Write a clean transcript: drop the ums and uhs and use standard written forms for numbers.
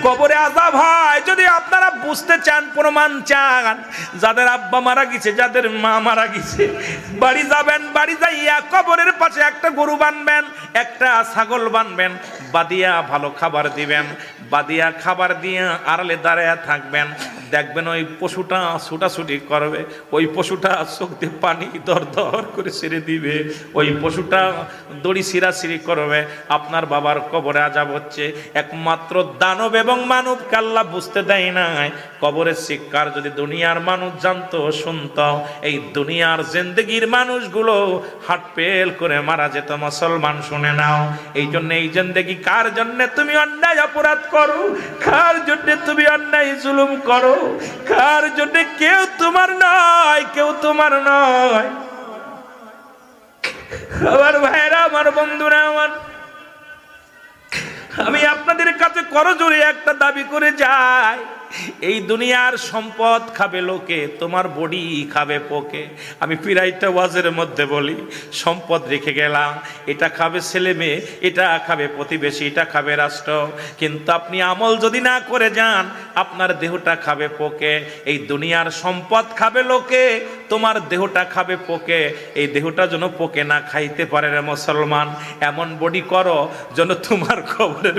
কবরে আযাব হয়। যদি আপনারা বুঝতে চান, প্রমাণ চান, যাদের আব্বা মারা গেছে, যাদের মা মারা গেছে, বাড়ি যাবেন, বাড়ি যাইয়া কবরের পাশে একটা গরু বানবেন, একটা ছাগল বানবেন, বাদিয়া ভালো খাবার দিবেন, বাদিয়া খাবার দিয়ে আড়ালে দাঁড়ায় থাকবেন। দেখবেন ওই পশুটা ছুটাছুটি করবে, ওই পশুটা চোখ দিয়ে পানি দর দর করে ছেড়ে দিবে, ওই পশুটা দড়ি ছিঁড়াছিঁড়ি করবে। আপনার বাবার কবরে আযাব হচ্ছে। একমাত্র দানব এবং মানব কাল্লা বুঝতে দেয় নাই। কবরের শিক্ষার যদি দুনিয়ার মানুষ জানতো, শুনতো, এই দুনিয়ার জিন্দেগির মানুষগুলো হাট পেল করে মারা যেত। মুসলমান শুনে নাও, এই জন্য এই জিন্দেগি কার জন্য তুমি অন্যায় অপরাধ করো, কার জন্য তুমি অন্যায় জুলুম করো, কার জন্য কেউ তোমার নয়, কেউ তোমার নয়। আমার ভাইরা, আমার বন্ধুরা, আমি আপনাদের কাছে করজোড়ে একটা দাবি করে যাই, এই দুনিয়ার সম্পদ খাবে লোকে, তোমার বডি খাবে পোকে। আমি পিরাইটা ওয়াজের মধ্যে বলি, সম্পদ রেখে গেলাম, এটা খাবে ছেলে মেয়ে, এটা খাবে প্রতিবেশী, এটা খাবে রাষ্ট্র, কিন্তু আপনি আমল যদি না করে যান, আপনার দেহটা খাবে পোকে। এই দুনিয়ার সম্পদ খাবে লোকে, তোমার দেহটা খাবে পোকে। এই দেহটা যেন পোকে না খাইতে পারে রে মুসলমান, এমন বডি করো যেন তোমার কবরের